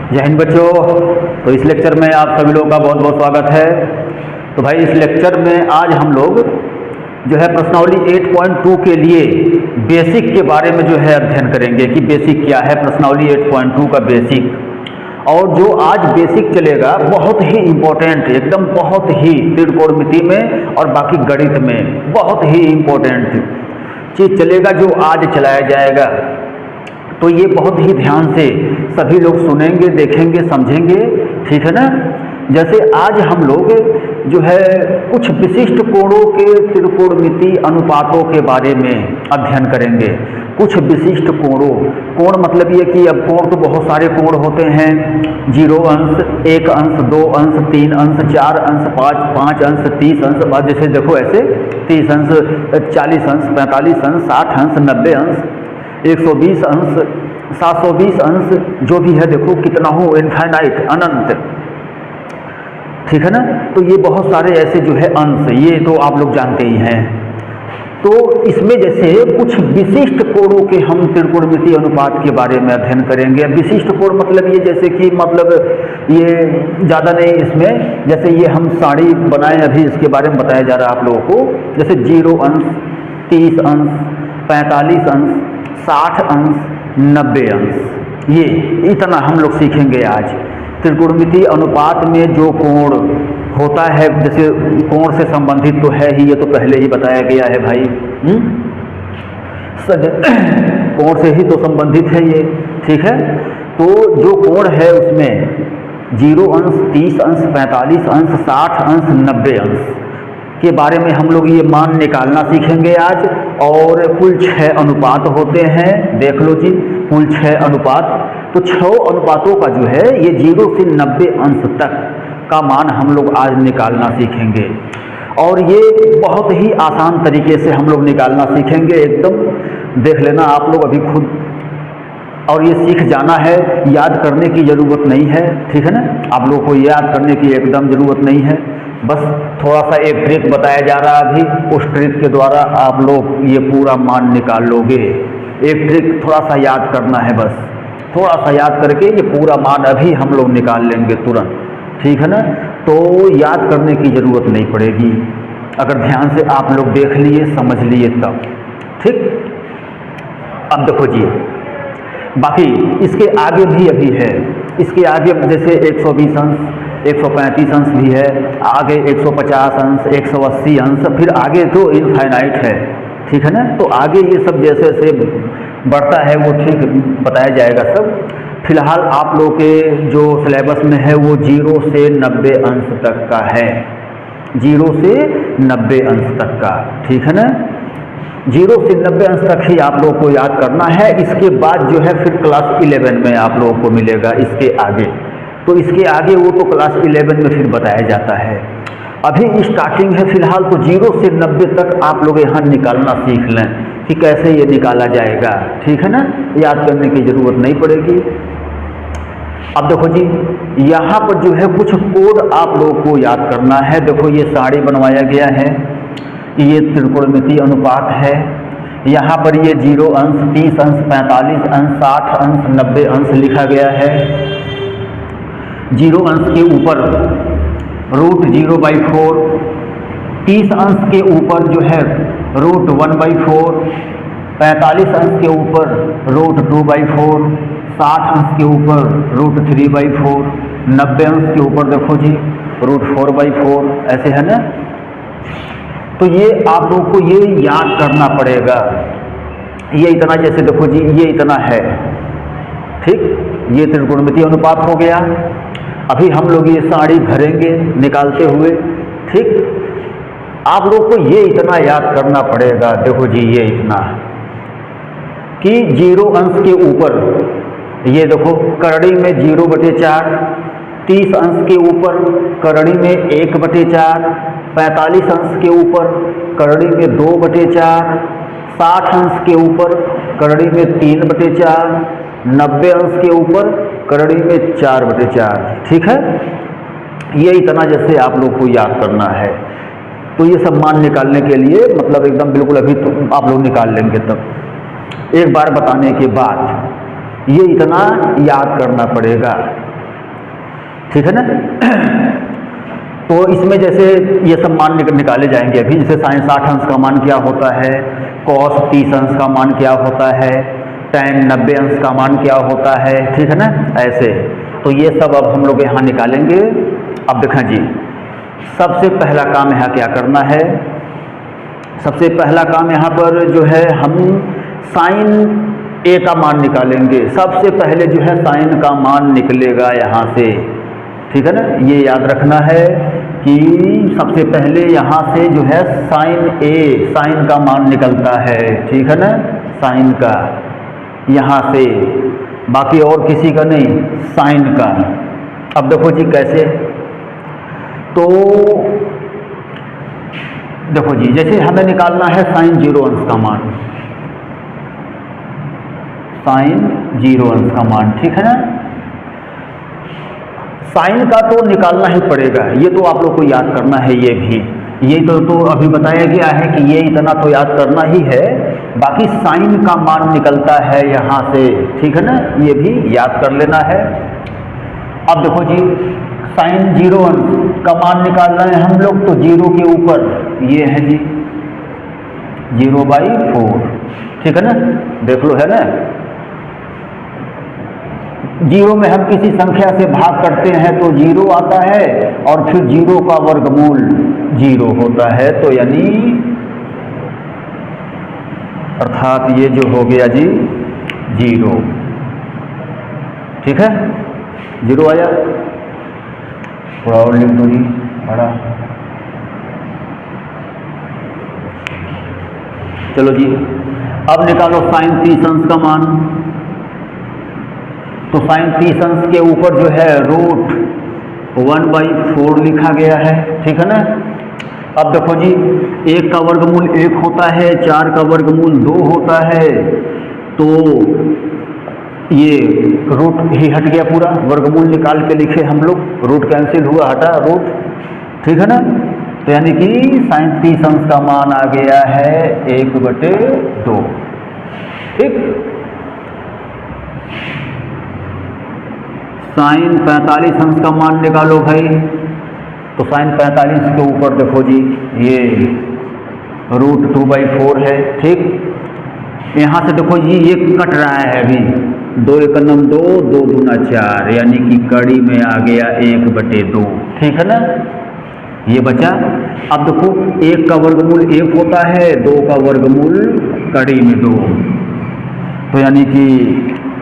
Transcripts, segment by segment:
जय हिंद बच्चों। तो इस लेक्चर में आप सभी लोगों का बहुत बहुत स्वागत है। तो भाई इस लेक्चर में आज हम लोग जो है प्रश्नावली 8.2 के लिए बेसिक के बारे में जो है अध्ययन करेंगे कि बेसिक क्या है, प्रश्नावली 8.2 का बेसिक। और जो आज बेसिक चलेगा बहुत ही इम्पोर्टेंट, एकदम बहुत ही त्रिकोणमिति में और बाकी गणित में बहुत ही इम्पोर्टेंट चीज़ चलेगा जो आज चलाया जाएगा। तो ये बहुत ही ध्यान से सभी लोग सुनेंगे, देखेंगे, समझेंगे, ठीक है ना। जैसे आज हम लोग जो है कुछ विशिष्ट कोणों के त्रिकोणमिति अनुपातों के बारे में अध्ययन करेंगे। कुछ विशिष्ट कोणों, कोण मतलब ये कि अब कोण तो बहुत सारे कोण होते हैं, 0 अंश, 1 अंश, 2 अंश, 3 अंश, 4 अंश, 5 अंश, 30 अंश, बाद जैसे देखो ऐसे 30 अंश, 40 अंश, 45 अंश, 60 अंश, 90 अंश, 120 अंश, 720 अंश, जो भी है देखो कितना हो, इनफाइनाइट, अनंत, ठीक है ना। तो ये बहुत सारे ऐसे जो है अंश, ये तो आप लोग जानते ही हैं। तो इसमें जैसे कुछ विशिष्ट कोणों के हम त्रिकोणमिति अनुपात के बारे में अध्ययन करेंगे। विशिष्ट कोण मतलब ये जैसे कि मतलब ये ज़्यादा नहीं, इसमें जैसे ये हम साड़ी बनाए अभी इसके बारे में बताया जा रहा है आप लोगों को। जैसे 0 अंश, 30 अंश, 45 अंश, 60 अंश, 90 अंश, ये इतना हम लोग सीखेंगे आज। त्रिकोणमिति अनुपात में जो कोण होता है, जैसे कोण से संबंधित तो है ही, ये तो पहले ही बताया गया है भाई। कोण से ही तो संबंधित है ये, ठीक है। तो जो कोण है उसमें 0 अंश, 30 अंश, 45 अंश, 60 अंश, 90 अंश के बारे में हम लोग ये मान निकालना सीखेंगे आज। और कुल 6 अनुपात होते हैं, देख लो जी, कुल 6 अनुपात। तो 6 अनुपातों का जो है ये 0 से 90 अंश तक का मान हम लोग आज निकालना सीखेंगे। और ये बहुत ही आसान तरीके से हम लोग निकालना सीखेंगे, एकदम देख लेना आप लोग अभी खुद। और ये सीख जाना है, याद करने की ज़रूरत नहीं है, ठीक है ना। आप लोगों को याद करने की एकदम ज़रूरत नहीं है, बस थोड़ा सा एक ट्रिक बताया जा रहा है अभी, उस ट्रिक के द्वारा आप लोग ये पूरा मान निकाल लोगे। एक ट्रिक थोड़ा सा याद करना है, बस थोड़ा सा याद करके ये पूरा मान अभी हम लोग निकाल लेंगे तुरंत, ठीक है ना। तो याद करने की ज़रूरत नहीं पड़ेगी अगर ध्यान से आप लोग देख लिए, समझ लिए तब, ठीक। अब देखो जी, बाकी इसके आगे भी अभी है, इसके आगे जैसे 120 अंश, 135 अंश भी है, आगे 150 अंश, 180 अंश, फिर आगे तो इनफाइनाइट है, ठीक है ना। तो आगे ये सब जैसे जैसे बढ़ता है वो ठीक बताया जाएगा सब। फिलहाल आप लोग के जो सिलेबस में है वो 0 से 90 अंश तक का है, 0 से 90 अंश तक का, ठीक है ना। 0 से 90 अंश तक ही आप लोगों को याद करना है। इसके बाद जो है फिर क्लास 11 में आप लोगों को मिलेगा इसके आगे। तो इसके आगे वो तो क्लास 11 में फिर बताया जाता है। अभी स्टार्टिंग है फिलहाल, तो 0 से 90 तक आप लोग यहाँ निकालना सीख लें कि कैसे ये निकाला जाएगा, ठीक है ना। याद करने की ज़रूरत नहीं पड़ेगी। अब देखो जी, यहाँ पर जो है कुछ कोड आप लोगों को याद करना है। देखो ये साड़ी बनवाया गया है, ये त्रिकोणमिति अनुपात है। यहाँ पर ये 0 अंश, 30 अंश, 45 अंश, 60 अंश, 90 अंश लिखा गया है। 0 अंश के ऊपर √0/4, 30 अंश के ऊपर जो है √1/4, 45 अंश के ऊपर √2/4, 60 अंश के ऊपर √3/4, 90 अंश के ऊपर देखो जी √4/4, ऐसे है ना। तो ये आप लोगों को ये याद करना पड़ेगा। ये इतना, जैसे देखो जी ये इतना है, ठीक, ये त्रिकोणमिति अनुपात हो गया। अभी हम लोग ये साड़ी भरेंगे निकालते हुए, ठीक। आप लोग को ये इतना याद करना पड़ेगा, देखो जी ये इतना कि 0 अंश के ऊपर ये देखो करड़ी में 0/4, 30 अंश के ऊपर करड़ी में 1/4, 45 अंश के ऊपर करड़ी में 2/4, 60 अंश के ऊपर करड़ी में 3/4, 90 अंश के ऊपर करड़ी में 4/4, ठीक है। ये इतना जैसे आप लोग को याद करना है। तो ये सब मान निकालने के लिए मतलब एकदम बिल्कुल अभी तो आप लोग निकाल लेंगे, तब एक बार बताने के बाद ये इतना याद करना पड़ेगा, ठीक है ना। तो इसमें जैसे ये सब मान निकाले जाएंगे अभी, जैसे साइन 60 अंश का मान क्या होता है, कॉस 30 अंश का मान क्या होता है, tan 90 अंश का मान क्या होता है, ठीक है ना, ऐसे। तो ये सब अब हम लोग यहाँ निकालेंगे। अब देखें जी, सबसे पहला काम यहाँ क्या करना है, सबसे पहला काम यहाँ पर जो है हम साइन ए का मान निकालेंगे। सबसे पहले जो है साइन का मान निकलेगा यहाँ से, ठीक है ना। ये याद रखना है कि सबसे पहले यहाँ से जो है साइन ए, साइन का मान निकलता है, ठीक है ना, साइन का यहाँ से, बाकी और किसी का नहीं, साइन का। अब देखो जी कैसे, तो देखो जी, जैसे हमें निकालना है साइन 0 अंश का मान, साइन 0 अंश का मान, ठीक है ना। साइन का तो निकालना ही पड़ेगा, ये तो आप लोग को याद करना है। ये भी ये तो अभी बताया गया है कि ये इतना तो याद करना ही है, बाकी साइन का मान निकलता है यहाँ से, ठीक है ना, ये भी याद कर लेना है। अब देखो जी, साइन 0 अंश का मान निकालना है हम लोग, तो 0 के ऊपर ये है जी 0/4, ठीक है ना, देख लो, है ना। 0 में हम किसी संख्या से भाग करते हैं तो 0 आता है, और फिर 0 का वर्गमूल 0 होता है, तो यानी अर्थात ये जो हो गया जी 0, ठीक है, 0 आया। थोड़ा और लिख दो जी बड़ा, चलो जी। अब निकालो साइन 30 अंश का मान, तो साइन 30 अंश के ऊपर जो है √1/4 लिखा गया है, ठीक है ना। अब देखो जी, 1 का वर्गमूल 1 होता है, 4 का वर्गमूल 2 होता है, तो ये रूट ही हट गया पूरा, वर्गमूल निकाल के लिखे हम लोग, रूट कैंसिल हुआ, हटा रूट, ठीक है ना। तो यानी कि साइन 30 अंश का मान आ गया है 1/2, ठीक। साइन 45 अंश का मान निकालो भाई, तो साइन 45 के ऊपर देखो जी ये √2/4 है, ठीक। यहाँ से देखो जी ये कट रहा है अभी, 2 × 2, 2 × 4, यानी कि कड़ी में आ गया 1/2, ठीक है ना, ये बचा। अब देखो 1 का वर्गमूल 1 होता है, 2 का वर्गमूल कड़ी में 2, तो यानी कि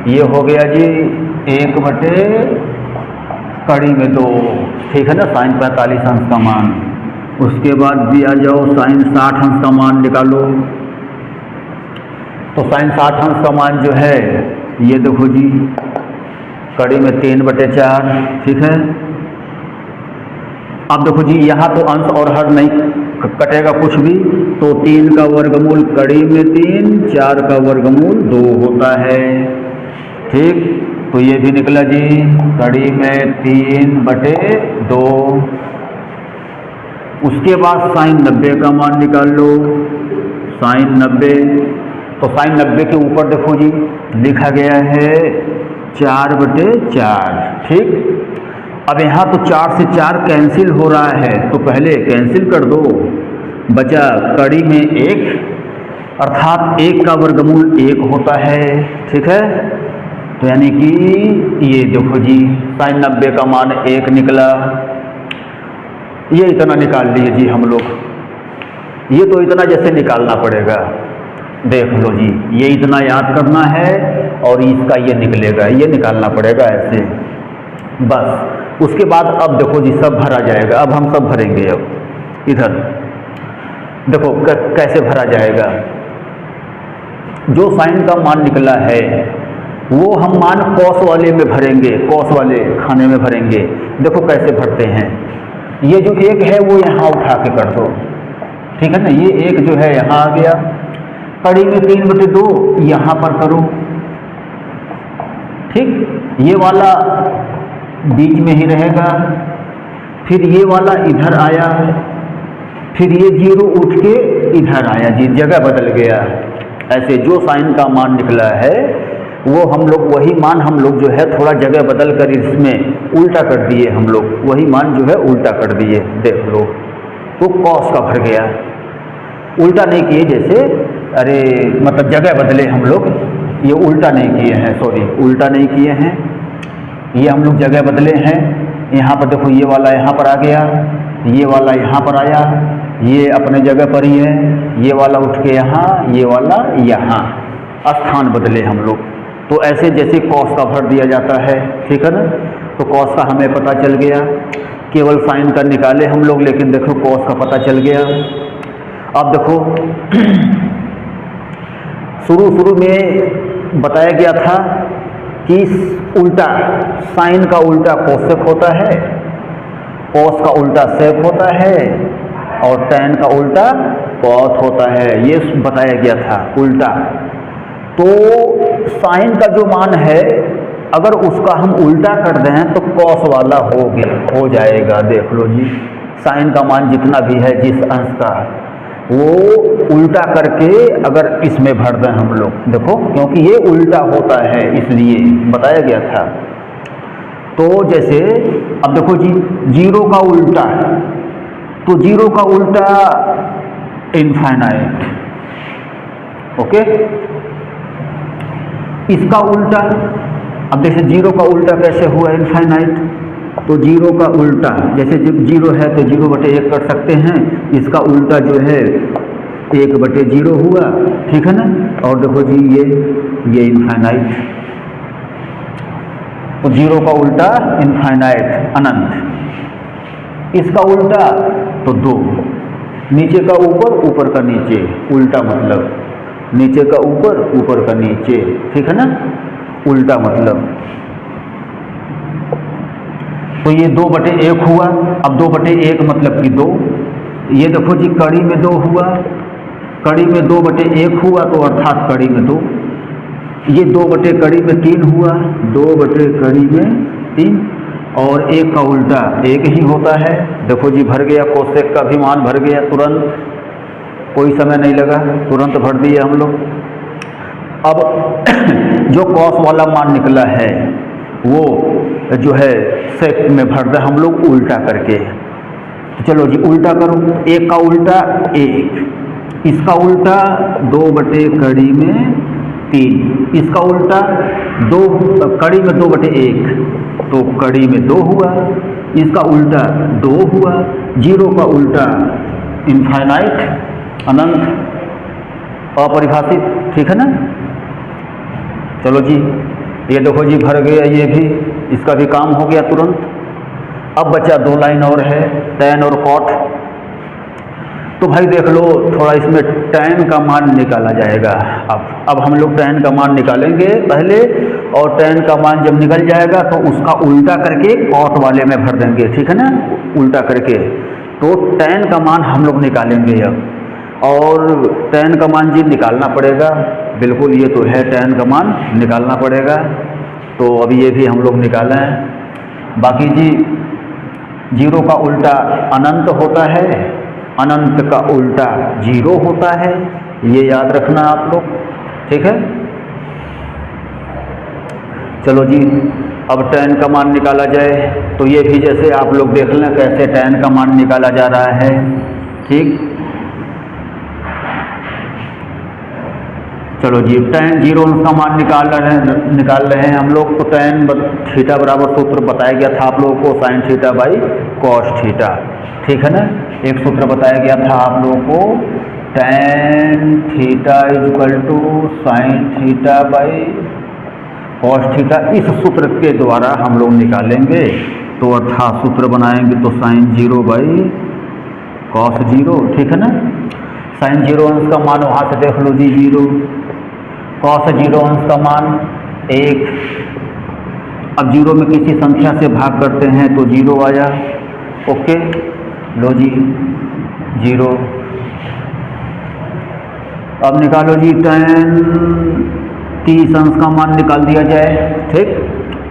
ये हो गया जी 1/2, ठीक है ना, साइन 45 अंश का मान। उसके बाद भी आ जाओ, साइन 60 अंश का मान निकालो, तो साइन 60 अंश का मान जो है ये देखो जी कड़ी में 3/4, ठीक है। अब देखो जी, यहाँ तो अंश और हर नहीं कटेगा कुछ भी, तो 3 का वर्गमूल कड़ी में 3, 4 का वर्गमूल 2 होता है, ठीक। तो ये भी निकला जी कड़ी में 3/2। उसके बाद साइन 90 का मान निकाल लो, साइन 90, तो साइन 90 के ऊपर देखो जी लिखा गया है 4/4, ठीक। अब यहाँ तो 4 से 4 कैंसिल हो रहा है, तो पहले कैंसिल कर दो, बचा कड़ी में 1, अर्थात 1 का वर्गमूल 1 होता है, ठीक है। तो यानी कि ये देखो जी साइन 90 का मान 1 निकला, ये इतना निकाल लिए जी हम लोग। ये तो इतना जैसे निकालना पड़ेगा, देख लो जी, ये इतना याद करना है और इसका ये निकलेगा, ये निकालना पड़ेगा ऐसे, बस। उसके बाद अब देखो जी सब भरा जाएगा, अब हम सब भरेंगे। अब इधर देखो कैसे भरा जाएगा, जो साइन का मान निकला है वो हम मान कॉस वाले में भरेंगे, कॉस वाले खाने में भरेंगे। देखो कैसे भरते हैं, ये जो 1 है वो यहाँ उठा के कर दो, ठीक है ना, ये 1 जो है यहाँ आ गया, कड़ी में 3/2 यहाँ पर करो, ठीक। ये वाला बीच में ही रहेगा, फिर ये वाला इधर आया, फिर ये 0 उठ के इधर आया जी, जगह बदल गया। ऐसे जो साइन का मान निकला है वो हम लोग वही मान हम लोग जो है थोड़ा जगह बदल कर इसमें उल्टा कर दिए, हम लोग वही मान जो है उल्टा कर दिए, देख लो। तो कॉस का भर गया, उल्टा नहीं किए, जैसे अरे मतलब जगह बदले हम लोग, ये उल्टा नहीं किए हैं, सॉरी उल्टा नहीं किए हैं, ये हम लोग जगह बदले हैं। यहाँ पर देखो ये वाला यहाँ पर आ गया, ये वाला यहाँ पर आया, ये अपने जगह पर ही है, ये वाला उठ के यहाँ, ये वाला यहाँ, स्थान बदले हम लोग। तो ऐसे जैसे कॉस का भर दिया जाता है, ठीक है ना। तो कॉस का हमें पता चल गया, केवल साइन का निकाले हम लोग, लेकिन देखो कॉस का पता चल गया। अब देखो शुरू में बताया गया था कि उल्टा साइन का उल्टा कोसेक होता है, कॉस का उल्टा सेक होता है और टैन का उल्टा कॉस होता है, ये बताया गया था उल्टा। तो साइन का जो मान है अगर उसका हम उल्टा कर दें तो कॉस वाला हो जाएगा। देख लो जी, साइन का मान जितना भी है जिस अंश का, वो उल्टा करके अगर इसमें भर दें हम लोग, देखो क्योंकि ये उल्टा होता है इसलिए बताया गया था। तो जैसे अब देखो जी, जीरो का उल्टा, तो जीरो का उल्टा इनफाइनाइट, ओके। इसका उल्टा, अब जैसे जीरो का उल्टा कैसे हुआ इनफाइनाइट, तो जीरो का उल्टा जैसे जब जीरो है तो 0/1 कर सकते हैं, इसका उल्टा जो है 1/0 हुआ, ठीक है ना। और देखो जी ये इनफाइनाइट, तो जीरो का उल्टा इनफाइनाइट अनंत, इसका उल्टा तो 2, नीचे का ऊपर ऊपर का नीचे, उल्टा मतलब नीचे का ऊपर ऊपर का नीचे, ठीक है ना, उल्टा मतलब। तो ये 2/1 हुआ। अब 2/1 मतलब कि 2, ये देखो जी कड़ी में 2 हुआ, कड़ी में 2/1 हुआ तो अर्थात कड़ी में 2, ये 2/कड़ी में 3 हुआ, 2/कड़ी में 3, और 1 का उल्टा 1 ही होता है। देखो जी भर गया, कोसेक का भी मान भर गया तुरंत, कोई समय नहीं लगा, तुरंत भर दिए हम लोग। अब जो कॉस वाला मान निकला है वो जो है सेक में भर दे हम लोग उल्टा करके। तो चलो जी उल्टा करो, 1 का उल्टा 1, इसका उल्टा 2/कड़ी में 3, इसका उल्टा 2 कड़ी में 2/1, तो कड़ी में 2 हुआ, इसका उल्टा 2 हुआ, जीरो का उल्टा इनफाइनाइट अनंत, अपरिभाषित, ठीक है ना। चलो जी ये देखो जी भर गया, ये भी, इसका भी काम हो गया तुरंत। अब बचा 2 लाइन और है, टैन और कॉट। तो भाई देख लो थोड़ा इसमें टैन का मान निकाला जाएगा। अब हम लोग टैन का मान निकालेंगे पहले, और टैन का मान जब निकल जाएगा तो उसका उल्टा करके कॉट वाले में भर देंगे, ठीक है ना, उल्टा करके। तो टैन का मान हम लोग निकालेंगे अब, और टैन का मान जी निकालना पड़ेगा, बिल्कुल ये तो है, टैन का मान निकालना पड़ेगा। तो अभी ये भी हम लोग निकालें। बाकी जी जीरो का उल्टा अनंत होता है, अनंत का उल्टा 0 होता है, ये याद रखना आप लोग, ठीक है। चलो जी अब टैन का मान निकाला जाए। तो ये भी जैसे आप लोग देख लें कैसे टैन का मान निकाला जा रहा है, ठीक। चलो जी टैन 0 का मान निकाल रहे हैं हम लोग। तो टैन थीटा बराबर सूत्र बताया गया था आप लोगों को, sign theta by cos theta, ठीक है ना। एक सूत्र बताया गया था आप लोगों को, tan theta equal to sine theta by cos theta. इस सूत्र के द्वारा हम लोग निकालेंगे, तो अर्थात सूत्र बनाएंगे तो साइन 0 बाई कॉस 0, ठीक है ना। साइन 0 अंश का मान वहाँ से देख लो जी 0, कॉस 0 अंश का मान 1। अब 0 में किसी संख्या से भाग करते हैं तो 0 आया, ओके। लो जी 0। अब निकालो जी टैन 30 अंश का मान निकाल दिया जाए, ठीक।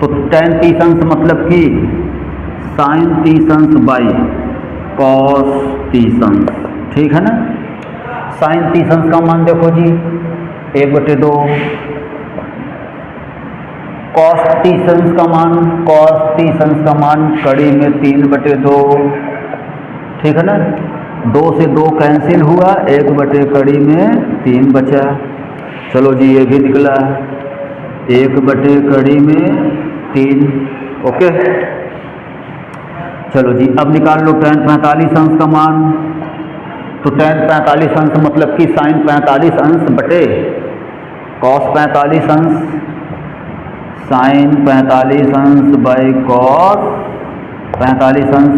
तो टैन 30 अंश मतलब कि साइन 30 अंश बाई कॉस 30 अंश, ठीक है ना। साइन 30 अंश का मान देखो जी 1/2, कॉस 30 अंश का मान, कॉस 30 अंश का मान कड़ी में 3/2, ठीक है ना। 2 से 2 कैंसिल हुआ, 1 कड़ी में 3 बचा। चलो जी ये भी निकला 1 कड़ी में 3। ओके चलो जी अब निकाल लो tan 45 अंश का मान। तो tan 45 अंश मतलब कि sin 45 अंश बटे cos 45 अंश, sin 45 अंश बाई cos 45 अंश।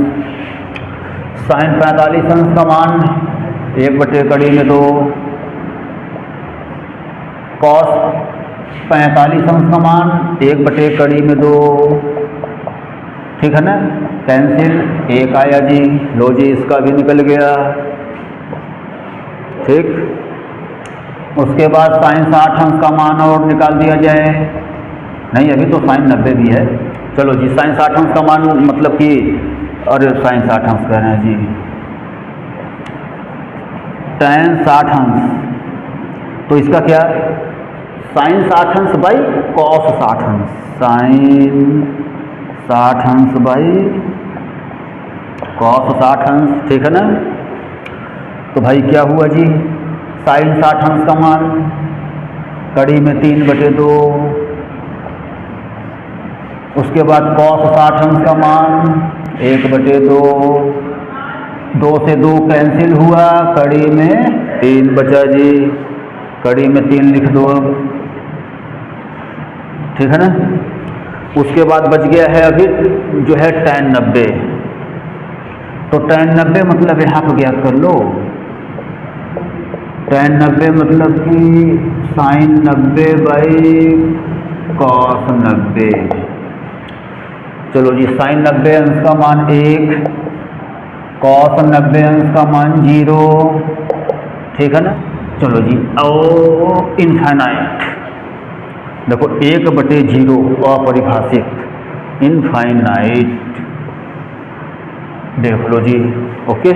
sin 45 अंश का मान 1 कड़ी में 2, cos 45 अंश का मान 1 कड़ी में 2, ठीक है ना। कैंसिल 1 आया जी, लो जी इसका भी निकल गया, ठीक। उसके बाद sin 60 अंश का मान और निकाल दिया जाए, नहीं अभी तो sin 90 भी है। चलो जी sin 60 अंश का मान मतलब कि, अरे sin 60 अंश कह रहे हैं जी, tan 60 अंश, तो इसका क्या sin 60 अंश बाई cos 60 अंश, sin 60 अंश बाई cos 60 अंश, ठीक है ना। तो भाई क्या हुआ जी, sin 60 अंश का मान कड़ी में 3/2, उसके बाद cos 60 अंश का मान 1/2, 2 से 2 कैंसिल हुआ, कड़ी में 3 बचा जी, कड़ी में 3 लिख दो अब, ठीक है ना। उसके बाद बच गया है अभी जो है tan 90। तो tan 90 मतलब यहाँ पर ज्ञात कर लो, tan 90 मतलब कि sin 90 बाई cos 90। चलो जी sin 90 अंश का मान 1, cos 90 अंश का मान 0, ठीक है ना। चलो जी और इनफाइनाइट, देखो 1/0 अपरिभाषित, इनफाइनाइट, देख लो जी। ओके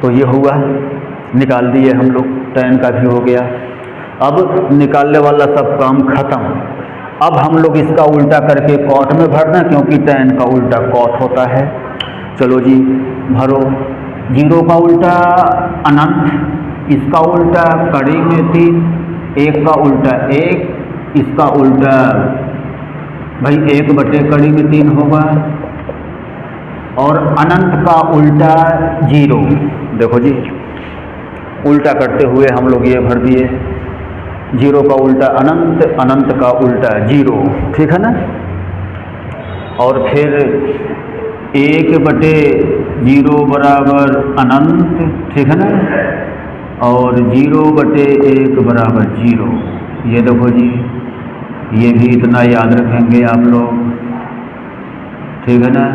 तो ये हुआ, निकाल दिए हम लोग, tan का भी हो गया। अब निकालने वाला सब काम खत्म। अब हम लोग इसका उल्टा करके कॉट में भरना, क्योंकि tan का उल्टा कॉट होता है। चलो जी भरो, 0 का उल्टा अनंत, इसका उल्टा कड़ी में 3, 1 का उल्टा 1, इसका उल्टा भाई 1/कड़ी में 3 होगा, और अनंत का उल्टा 0। देखो जी उल्टा करते हुए हम लोग ये भर दिए, 0 का उल्टा अनंत, अनंत का उल्टा 0, ठीक है ना। और फिर 1/0 बराबर अनंत, ठीक है ना, और 0/1 बराबर 0। ये देखो जी, ये भी इतना याद रखेंगे आप लोग, ठीक है ना।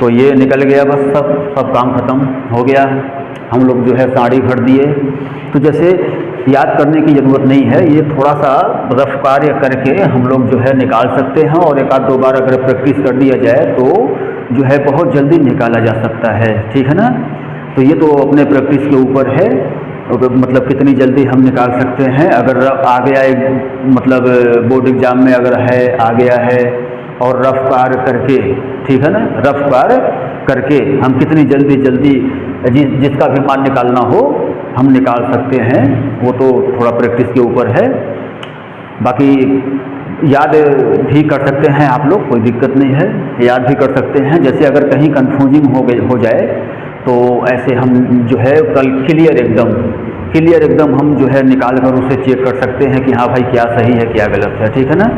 तो ये निकल गया, बस सब काम खत्म हो गया। हम लोग जो है साड़ी भर दिए। तो जैसे याद करने की ज़रूरत नहीं है, ये थोड़ा सा रफ कार्य करके हम लोग जो है निकाल सकते हैं, और एक आध दो बार अगर प्रैक्टिस कर दिया जाए तो जो है बहुत जल्दी निकाला जा सकता है, ठीक है ना। तो ये तो अपने प्रैक्टिस के ऊपर है, मतलब कितनी जल्दी हम निकाल सकते हैं। अगर आ गया एक मतलब बोर्ड एग्जाम में अगर है आ गया है, और रफ कार्य करके, ठीक है ना, रफ कार्य करके हम कितनी जल्दी जिसका भी मान निकालना हो हम निकाल सकते हैं। वो तो थोड़ा प्रैक्टिस के ऊपर है। बाकी याद भी कर सकते हैं आप लोग, कोई दिक्कत नहीं है, याद भी कर सकते हैं। जैसे अगर कहीं कन्फ्यूजिंग हो जाए तो ऐसे हम जो है कल क्लियर एकदम हम जो है निकाल कर उसे चेक कर सकते हैं कि हाँ भाई क्या सही है क्या गलत है, ठीक है ना।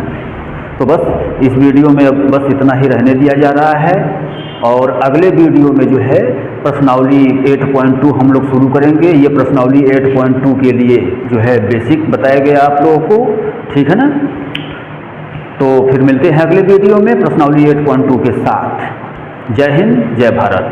तो बस इस वीडियो में बस इतना ही रहने दिया जा रहा है, और अगले वीडियो में जो है प्रश्नावली 8.2 हम लोग शुरू करेंगे। ये प्रश्नावली 8.2 के लिए जो है बेसिक बताया गया आप लोगों को, ठीक है ना। तो फिर मिलते हैं अगले वीडियो में प्रश्नावली 8.2 के साथ। जय हिंद, जय भारत।